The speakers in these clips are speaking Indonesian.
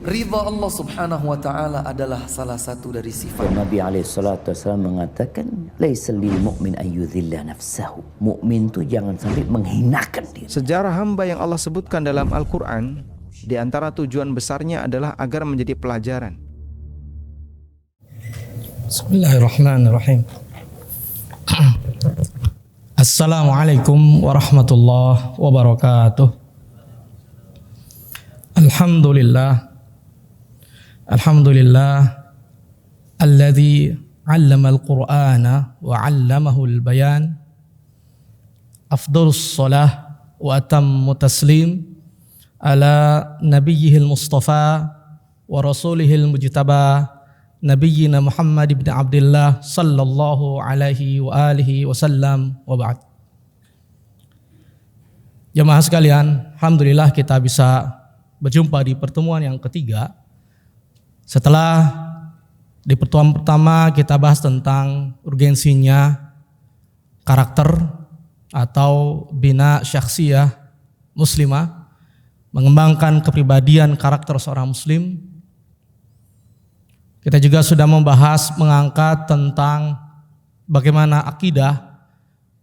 Ridha Allah subhanahu wa ta'ala adalah salah satu dari sifat. Nabi SAW mengatakan, laisa lil mu'min ayyudhilla nafsahu. Mukmin itu jangan sampai menghinakan diri. Sejarah hamba yang Allah sebutkan dalam Al-Quran, di antara tujuan besarnya adalah agar menjadi pelajaran. Bismillahirrahmanirrahim. Assalamualaikum warahmatullahi wabarakatuh. Alhamdulillah alladzi 'allama al-Qur'ana wa 'allamahu al-bayan. Afdhalus shalah wa atammu taslim ala nabiyyihil mustafa wa rasulihil mujtaba Nabiyyina Muhammad ibn Abdullah sallallahu alaihi wa alihi wasallam wa ba'd. Jemaah sekalian, alhamdulillah kita bisa berjumpa di pertemuan yang ketiga. Setelah di pertemuan pertama kita bahas tentang urgensinya karakter atau bina syakhsiyah muslimah, mengembangkan kepribadian karakter seorang muslim. Kita juga sudah membahas, mengangkat tentang bagaimana akidah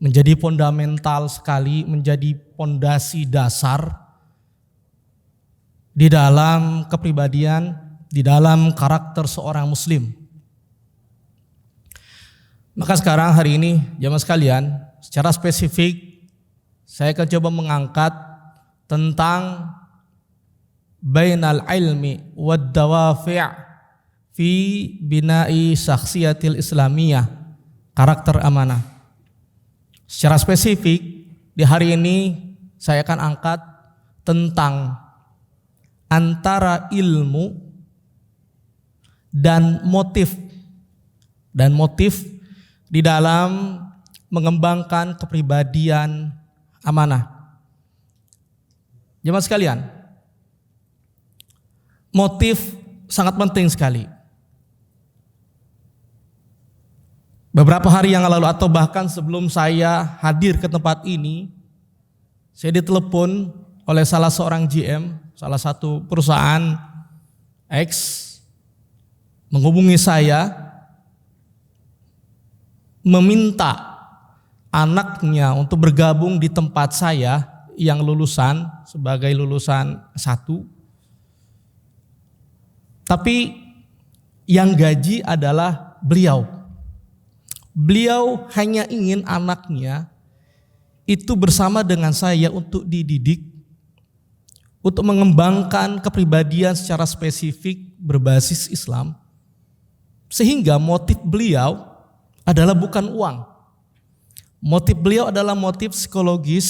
menjadi fundamental sekali, menjadi pondasi dasar di dalam kepribadian, di dalam karakter seorang muslim. Maka sekarang hari ini, jemaah sekalian, secara spesifik saya akan coba mengangkat tentang bainal ilmi wad dawafi' fi bina'i syakhsiyatil islamiyah, karakter amanah. Secara spesifik di hari ini saya akan angkat tentang antara ilmu dan motif di dalam mengembangkan kepribadian amanah. Jemaah sekalian, motif sangat penting sekali. Beberapa hari yang lalu atau bahkan sebelum saya hadir ke tempat ini, saya ditelepon oleh salah seorang GM, salah satu perusahaan X, menghubungi saya, meminta anaknya untuk bergabung di tempat saya yang lulusan sebagai lulusan S1. Tapi yang gaji adalah beliau. Beliau hanya ingin anaknya itu bersama dengan saya untuk dididik, untuk mengembangkan kepribadian secara spesifik berbasis Islam. Sehingga motif beliau adalah bukan uang. Motif beliau adalah motif psikologis,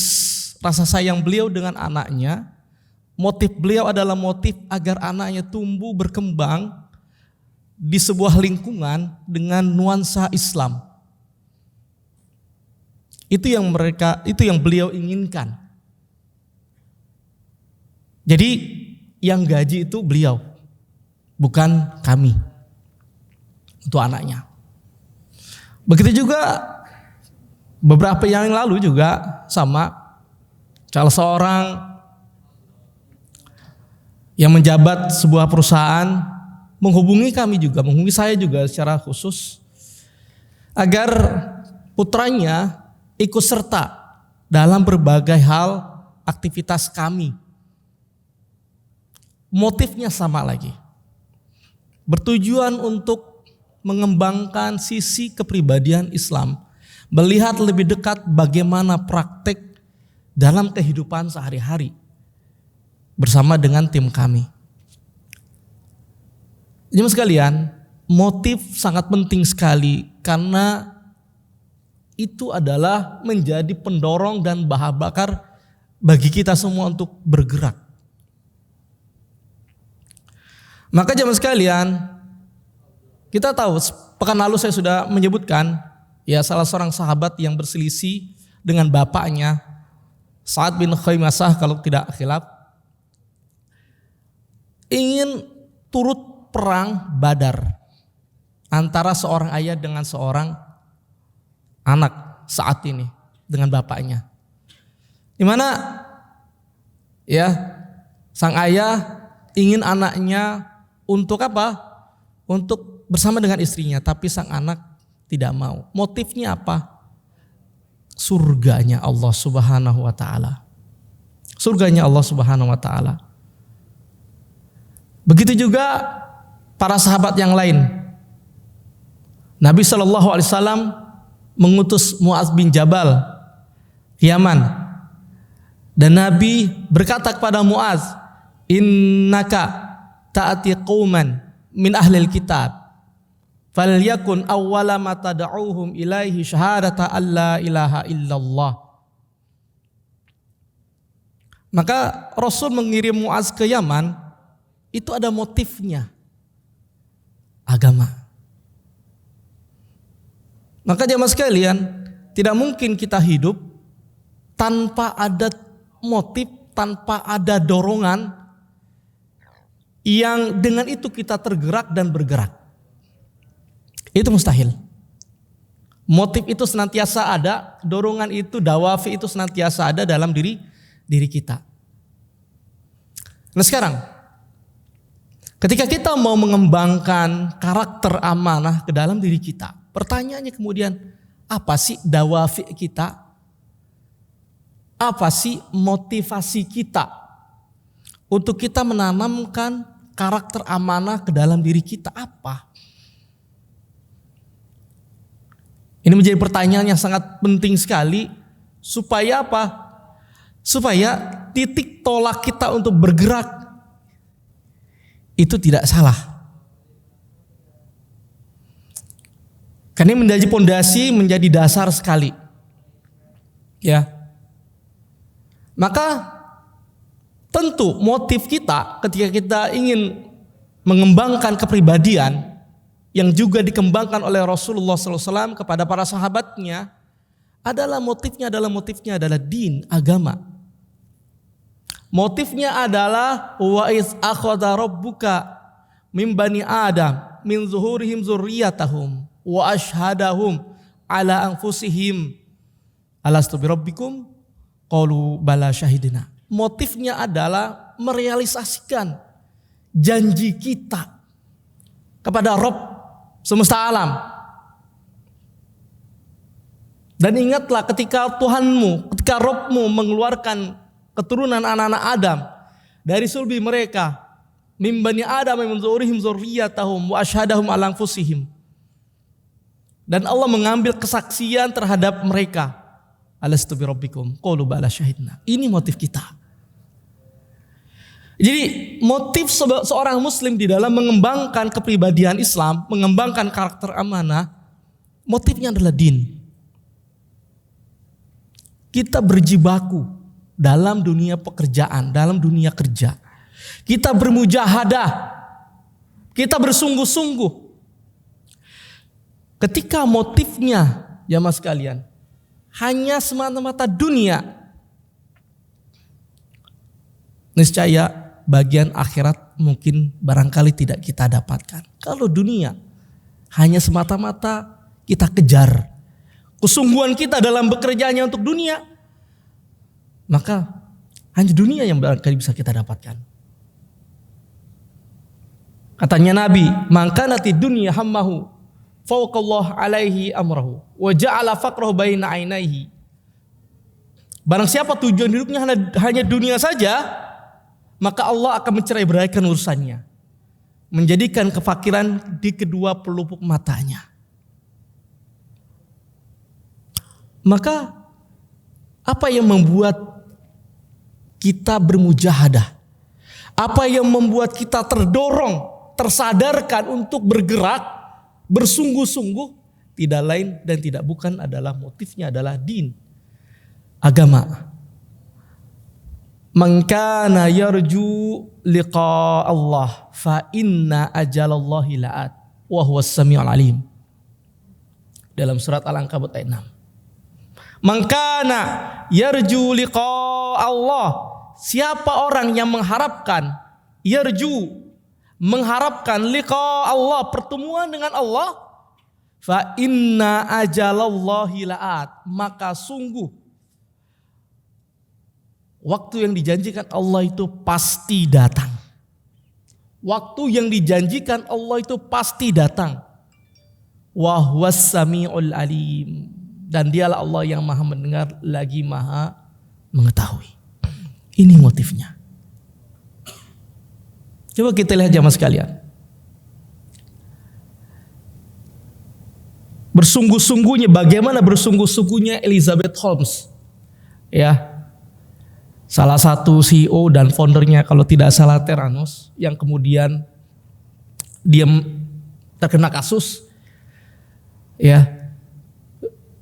rasa sayang beliau dengan anaknya. Motif beliau adalah motif agar anaknya tumbuh berkembang di sebuah lingkungan dengan nuansa Islam. Itu yang beliau inginkan. Jadi yang gaji itu beliau, bukan kami untuk anaknya. Begitu juga beberapa yang lalu juga sama, salah seorang yang menjabat sebuah perusahaan menghubungi kami juga, menghubungi saya juga secara khusus agar putranya ikut serta dalam berbagai hal aktivitas kami. Motifnya sama lagi, bertujuan untuk mengembangkan sisi kepribadian Islam, melihat lebih dekat bagaimana praktek dalam kehidupan sehari-hari bersama dengan tim kami. Jemaah sekalian, motif sangat penting sekali karena itu adalah menjadi pendorong dan bahan bakar bagi kita semua untuk bergerak. Maka jemaah sekalian, kita tahu pekan lalu saya sudah menyebutkan ya salah seorang sahabat yang berselisih dengan bapaknya, Sa'ad bin Khaimasah kalau tidak khilaf, ingin turut perang Badar antara seorang ayah dengan seorang anak saat ini dengan bapaknya. Di mana ya sang ayah ingin anaknya untuk apa? Untuk bersama dengan istrinya, tapi sang anak tidak mau. Motifnya apa? Surganya Allah Subhanahu wa taala. Surganya Allah Subhanahu wa taala. Begitu juga para sahabat yang lain. Nabi SAW mengutus Muaz bin Jabal ke Yaman. Dan Nabi berkata kepada Muaz, innaka ta'ati qauman min ahlil kitab falyakun awwala ma tad'uuhum ilaihi syahadata alla ilaha illallah. Maka Rasul mengirim Muaz ke Yaman, itu ada motifnya, agama. Maka jemaah sekalian, tidak mungkin kita hidup tanpa ada motif, tanpa ada dorongan yang dengan itu kita tergerak dan bergerak. Itu mustahil. Motif itu senantiasa ada, dorongan itu, dawafi itu senantiasa ada dalam diri kita. Nah sekarang, ketika kita mau mengembangkan karakter amanah ke dalam diri kita, pertanyaannya kemudian, apa sih dawafi kita? Apa sih motivasi kita untuk kita menanamkan karakter amanah ke dalam diri kita? Apa? Ini menjadi pertanyaan yang sangat penting sekali. Supaya apa? Supaya titik tolak kita untuk bergerak itu tidak salah. Karena ini menjadi pondasi, menjadi dasar sekali. Ya. Maka tentu motif kita ketika kita ingin mengembangkan kepribadian yang juga dikembangkan oleh Rasulullah SAW kepada para sahabatnya adalah motifnya adalah din, agama. Motifnya adalah wa iz akhadha rabbuka min bani adam min zuhurihim dzurriyyatahum wa ashhadahum ala anfusihim alastu birabbikum qalu bala syahidina. Motifnya adalah merealisasikan janji kita kepada Rabb semesta alam. Dan ingatlah ketika Tuhanmu, ketika Rabbmu mengeluarkan keturunan anak-anak Adam dari sulbi mereka, mim bani Adam min zuhurihim dzurriyyatahum wa ashhadahum ala anfusihim. Dan Allah mengambil kesaksian terhadap mereka. Alastu birabbikum qalu bala syahidna. Ini motif kita. Jadi motif seorang muslim di dalam mengembangkan kepribadian Islam, mengembangkan karakter amanah, motifnya adalah din. Kita berjibaku dalam dunia pekerjaan, dalam dunia kerja. Kita bermujahadah, kita bersungguh-sungguh. Ketika motifnya, jamaah sekalian, hanya semata-mata dunia, niscaya bagian akhirat mungkin barangkali tidak kita dapatkan. Kalau dunia hanya semata-mata kita kejar, kesungguhan kita dalam bekerjanya untuk dunia, maka hanya dunia yang barangkali bisa kita dapatkan. Katanya Nabi, "Man kanati dunya hammahu fawqallahu alaihi amrahu wa ja'ala faqrahu baina ainaihi." Barang siapa tujuan hidupnya hanya dunia saja, maka Allah akan mencerai-beraikan urusannya, menjadikan kefakiran di kedua pelupuk matanya. Maka apa yang membuat kita bermujahadah? Apa yang membuat kita terdorong, tersadarkan untuk bergerak, bersungguh-sungguh? Tidak lain dan tidak bukan adalah motifnya adalah din, agama. Man kana yarju liqa Allah fa inna ajalallahi la'at wa huwas samiul alim. Dalam surat Al-Ankabut ayat 6. Man kana yarju liqa Allah, siapa orang yang mengharapkan, yarju, mengharapkan liqa Allah, pertemuan dengan Allah, fa inna ajalallahi la'at, maka sungguh waktu yang dijanjikan Allah itu pasti datang. Waktu yang dijanjikan Allah itu pasti datang. Wa huwas samiul alim. Dan dialah Allah yang maha mendengar lagi maha mengetahui. Ini motifnya. Coba kita lihat jamaah sekalian. Bersungguh-sungguhnya, bagaimana bersungguh-sungguhnya Elizabeth Holmes. Ya. Salah satu CEO dan foundernya kalau tidak salah Theranos, yang kemudian dia terkena kasus, ya,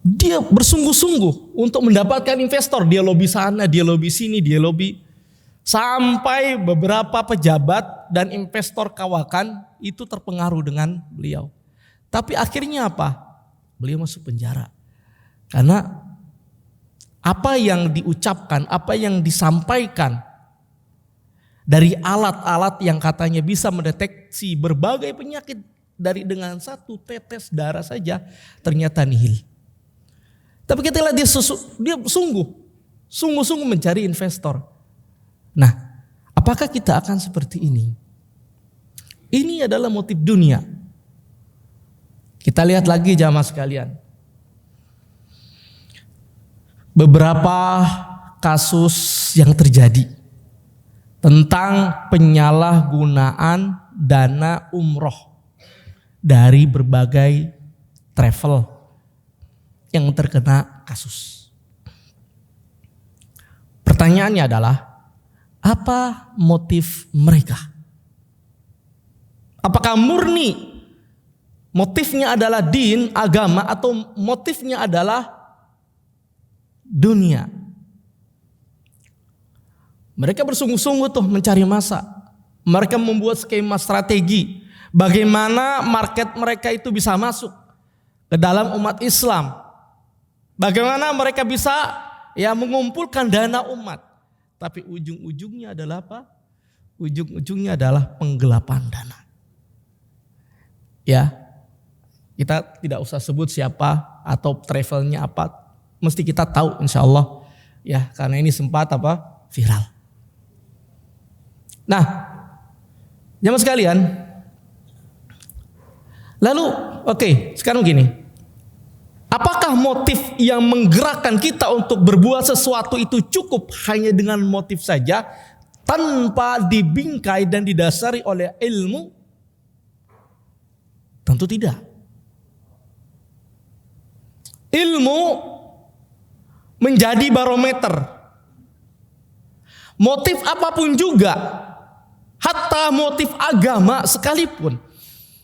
dia bersungguh-sungguh untuk mendapatkan investor. Dia lobi sana, dia lobi sini, dia lobi, sampai beberapa pejabat dan investor kawakan itu terpengaruh dengan beliau. Tapi akhirnya apa? Beliau masuk penjara karena apa yang diucapkan, apa yang disampaikan dari alat-alat yang katanya bisa mendeteksi berbagai penyakit dari dengan satu tetes darah saja ternyata nihil. Tapi kita lihat dia sungguh-sungguh mencari investor. Nah, apakah kita akan seperti ini? Ini adalah motif dunia. Kita lihat lagi jamaah sekalian. Beberapa kasus yang terjadi tentang penyalahgunaan dana umroh dari berbagai travel yang terkena kasus. Pertanyaannya adalah, apa motif mereka? Apakah murni motifnya adalah din, agama, atau motifnya adalah dunia? Mereka bersungguh-sungguh tuh mencari masa. Mereka membuat skema strategi bagaimana market mereka itu bisa masuk ke dalam umat Islam. Bagaimana mereka bisa mengumpulkan dana umat. Tapi ujung-ujungnya adalah apa? Ujung-ujungnya adalah penggelapan dana. Ya, kita tidak usah sebut siapa atau travelnya apa. Mesti kita tahu insya Allah. Ya, karena ini sempat viral. Nah, jamaah sekalian. Lalu, sekarang gini. Apakah motif yang menggerakkan kita untuk berbuat sesuatu itu cukup hanya dengan motif saja tanpa dibingkai dan didasari oleh ilmu? Tentu tidak. Ilmu menjadi barometer. Motif apapun juga, hatta motif agama sekalipun,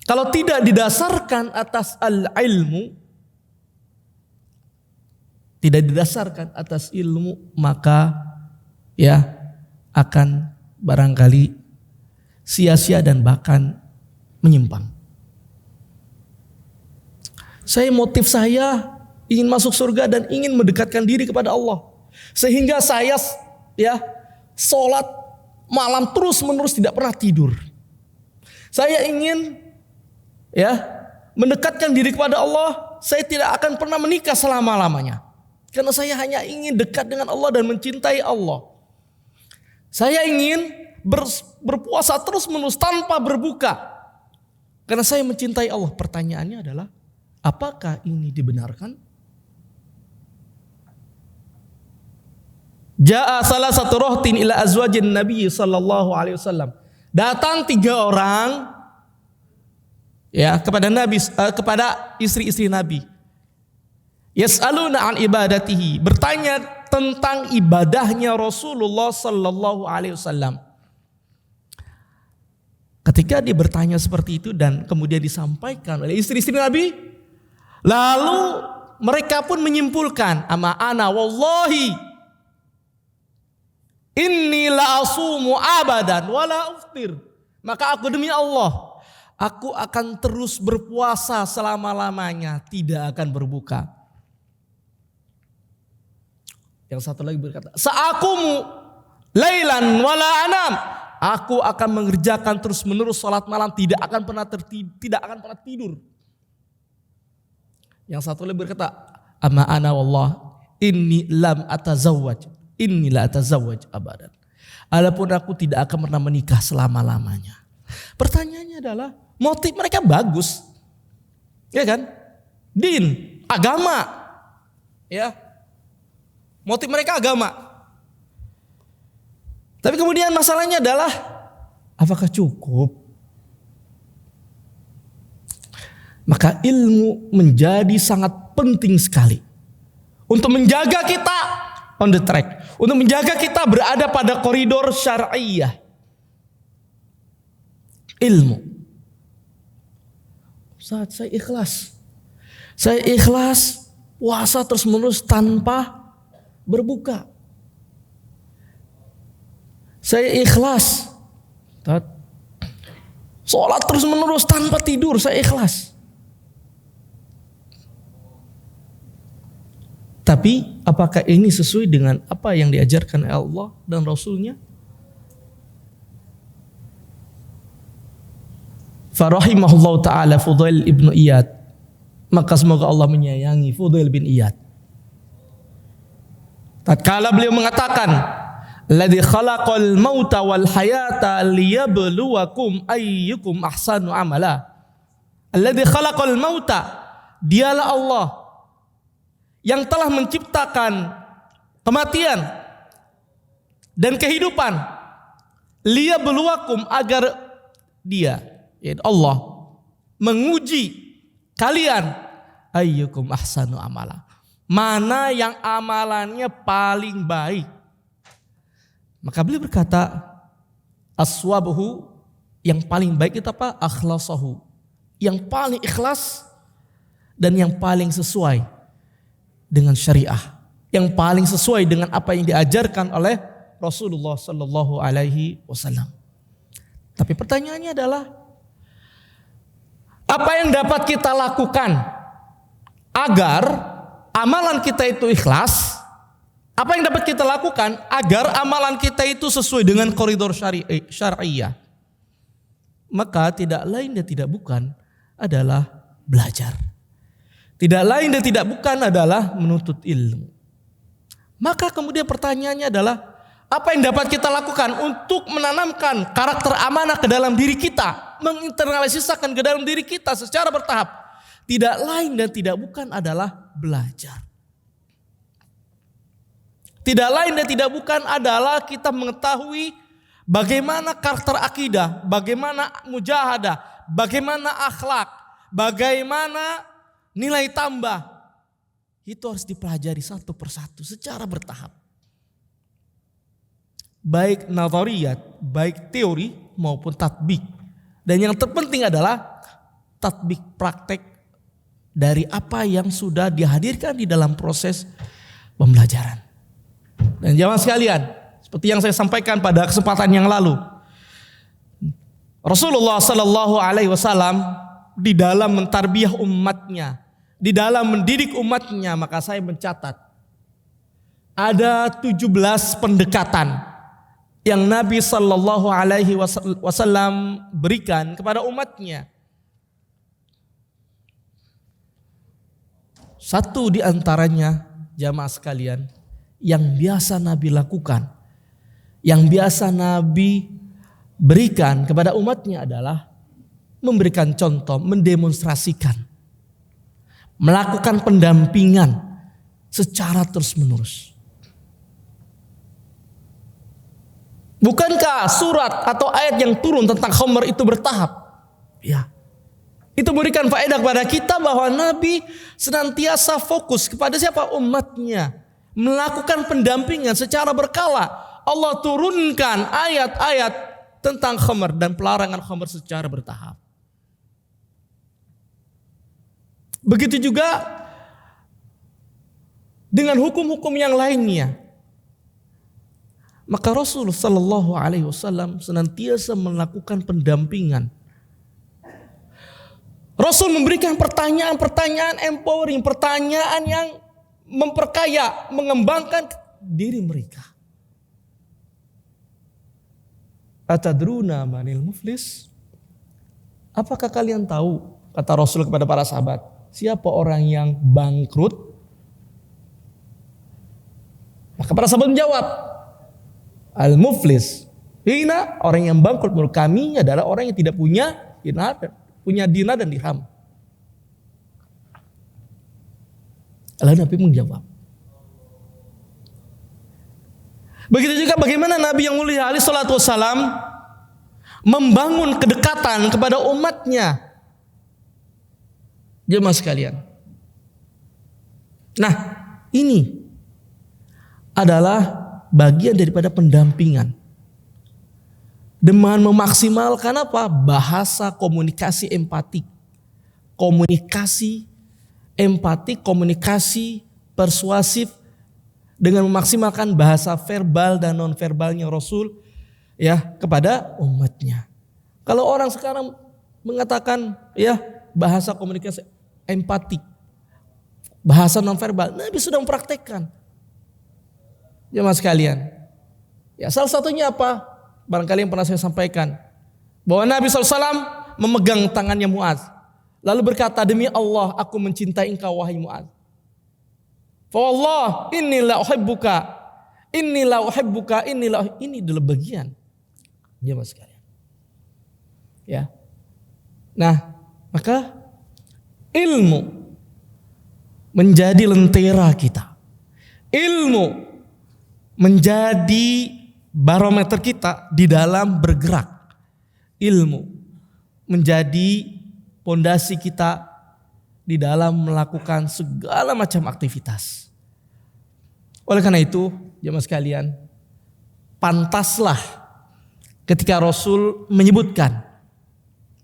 kalau tidak didasarkan atas al-ilmu, tidak didasarkan atas ilmu, maka akan barangkali sia-sia dan bahkan menyimpang. Motif saya ingin masuk surga dan ingin mendekatkan diri kepada Allah, sehingga saya sholat malam terus-menerus tidak pernah tidur. Saya ingin mendekatkan diri kepada Allah. Saya tidak akan pernah menikah selama-lamanya, karena saya hanya ingin dekat dengan Allah dan mencintai Allah. Saya ingin berpuasa terus-menerus tanpa berbuka, karena saya mencintai Allah. Pertanyaannya adalah, apakah ini dibenarkan? Ja'a salah satu rohtin ila azwajin Nabi sallallahu alaihi wasallam. Datang 3 orang kepada Nabi, kepada istri-istri Nabi. Yas'aluna an ibadatihi, bertanya tentang ibadahnya Rasulullah sallallahu alaihi wasallam. Ketika dia bertanya seperti itu dan kemudian disampaikan oleh istri-istri Nabi, lalu mereka pun menyimpulkan, ama ana wallahi inni la asumu abadan wala uftir. Maka aku demi Allah, aku akan terus berpuasa selama-lamanya, tidak akan berbuka. Yang satu lagi berkata, sa'akumu lailan wala anam. Aku akan mengerjakan terus-menerus salat malam, tidak akan pernah tidur. Yang satu lagi berkata, amma ana wallah inni lam atazawwaj. Inilah atazawwaj abadan. Adapun aku tidak akan pernah menikah selama-lamanya. Pertanyaannya adalah motif mereka bagus. Ya kan? Din, agama. Ya. Motif mereka agama. Tapi kemudian masalahnya adalah apakah cukup? Maka ilmu menjadi sangat penting sekali untuk menjaga kita on the track, untuk menjaga kita berada pada koridor syar'iyah. Ilmu. Saat saya ikhlas puasa terus menerus tanpa berbuka. Saya ikhlas sholat terus menerus tanpa tidur, saya ikhlas. Tapi apakah ini sesuai dengan apa yang diajarkan Allah dan Rasulnya? Farahimahullah ta'ala Fudail ibn Iyad. Maka semoga Allah menyayangi Fudail bin Iyad. Tatkala beliau mengatakan, "Alladzi khalaqal mauta wal hayata liyabluwakum ayyukum ahsanu amala." Alladzi khalaqal mauta, dialah Allah yang telah menciptakan kematian dan kehidupan, liyabluwakum, agar dia, yaitu Allah, menguji kalian, ayyukum ahsanu amala, mana yang amalannya paling baik. Maka beliau berkata, aswabuhu, yang paling baik itu apa? Akhlasahu, yang paling ikhlas dan yang paling sesuai dengan syariah, yang paling sesuai dengan apa yang diajarkan oleh Rasulullah Sallallahu Alaihi Wasallam. Tapi pertanyaannya adalah, apa yang dapat kita lakukan agar amalan kita itu ikhlas? Apa yang dapat kita lakukan agar amalan kita itu sesuai dengan koridor syariah? Maka tidak lain dan tidak bukan adalah belajar. Tidak lain dan tidak bukan adalah menuntut ilmu. Maka kemudian pertanyaannya adalah, apa yang dapat kita lakukan untuk menanamkan karakter amanah ke dalam diri kita, menginternalisasikan ke dalam diri kita secara bertahap? Tidak lain dan tidak bukan adalah belajar. Tidak lain dan tidak bukan adalah kita mengetahui bagaimana karakter akidah, bagaimana mujahadah, bagaimana akhlak, bagaimana nilai tambah. Itu harus dipelajari satu persatu secara bertahap. Baik nazariyat, baik teori maupun tatbik. Dan yang terpenting adalah tatbik, praktek dari apa yang sudah dihadirkan di dalam proses pembelajaran. Dan jamaah sekalian, seperti yang saya sampaikan pada kesempatan yang lalu, Rasulullah Sallallahu Alaihi Wasallam di dalam mentarbiyah umatnya, di dalam mendidik umatnya, maka saya mencatat ada 17 pendekatan yang Nabi Sallallahu Alaihi Wasallam berikan kepada umatnya. Satu di antaranya, jamaah sekalian, yang biasa Nabi lakukan, yang biasa Nabi berikan kepada umatnya adalah memberikan contoh, mendemonstrasikan, melakukan pendampingan secara terus-menerus. Bukankah surat atau ayat yang turun tentang khamr itu bertahap? Ya. Itu memberikan faedah kepada kita bahwa Nabi senantiasa fokus kepada siapa? Umatnya. Melakukan pendampingan secara berkala. Allah turunkan ayat-ayat tentang khamr dan pelarangan khamr secara bertahap. Begitu juga dengan hukum-hukum yang lainnya. Maka Rasulullah Sallallahu Alaihi Wasallam senantiasa melakukan pendampingan. Rasul memberikan pertanyaan-pertanyaan empowering, pertanyaan yang memperkaya, mengembangkan diri mereka. Atadruna manil muflis? Apakah kalian tahu, kata Rasul kepada para sahabat, siapa orang yang bangkrut? Maka para sahabat menjawab, al-muflis Hina, orang yang bangkrut menurut kami adalah orang yang tidak punya dinar dan dirham. Lalu Nabi menjawab. Begitu juga bagaimana Nabi yang mulia alaihi salatu wassalam membangun kedekatan kepada umatnya. Jemaah sekalian. Nah, ini adalah bagian daripada pendampingan. Dengan memaksimalkan apa? Bahasa komunikasi empati. Komunikasi empati, komunikasi persuasif dengan memaksimalkan bahasa verbal dan non verbalnya Rasul ya kepada umatnya. Kalau orang sekarang mengatakan ya bahasa komunikasi empati, bahasa non verbal, Nabi sudah mempraktekkan. Jemaah sekalian. Ya, salah satunya apa? Barangkali yang pernah saya sampaikan bahwa Nabi SAW memegang tangannya Mu'adz, lalu berkata, demi Allah aku mencintai engkau wahai Mu'adz. Fa wallah inni la uhibbuka. Ini adalah bagian. Jemaah sekalian. Ya. Nah, maka ilmu menjadi lentera kita. Ilmu menjadi barometer kita di dalam bergerak. Ilmu menjadi pondasi kita di dalam melakukan segala macam aktivitas. Oleh karena itu, jemaah sekalian, pantaslah ketika Rasul menyebutkan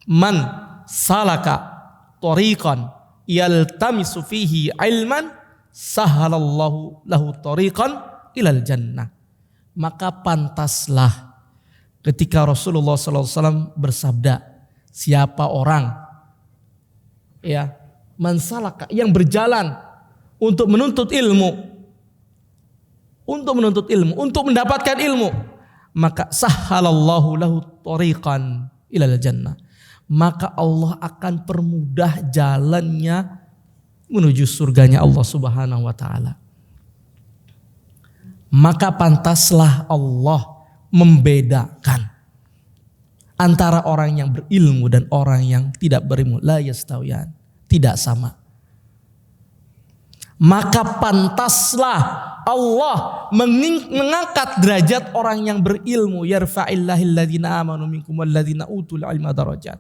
man salaka tariqan yaltamisu fihi ilman sahalallahu lahu tariqan ilal jannah. Maka pantaslah ketika Rasulullah SAW bersabda, siapa orang ya mansalaka yang berjalan untuk menuntut ilmu, untuk mendapatkan ilmu, maka sahalallahu lahu tariqan ilal jannah. Maka Allah akan permudah jalannya menuju surganya Allah Subhanahu wa taala. Maka pantaslah Allah membedakan antara orang yang berilmu dan orang yang tidak berilmu. La yastawiyan, tidak sama. Maka pantaslah Allah mengangkat derajat orang yang berilmu. Yarfa'illahil ladzina amanu minkum wal ladzina utul ilma darajat.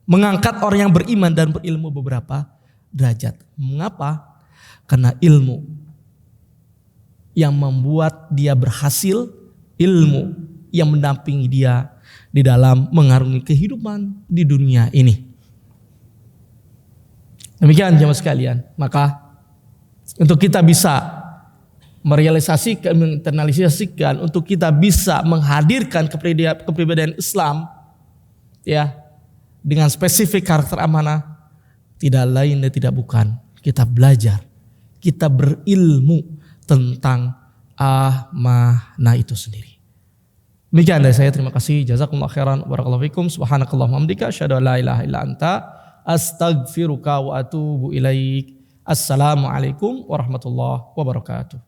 Mengangkat orang yang beriman dan berilmu beberapa derajat. Mengapa? Karena ilmu yang membuat dia berhasil, ilmu yang mendampingi dia di dalam mengarungi kehidupan di dunia ini. Demikian jemaah sekalian, maka untuk kita bisa merealisasikan, menginternalisasikan, untuk kita bisa menghadirkan kepribadian Islam ya dengan spesifik karakter amanah, tidak lain dan tidak bukan kita belajar, kita berilmu tentang amanah itu sendiri. Demikian dari saya, terima kasih. Jazakumullah khairan, barakallahu fikum. Subhanakallahumma hamdika asyhadu an la ilaha illa anta astaghfiruka wa atubu ilaik. Assalamualaikum warahmatullahi wabarakatuh.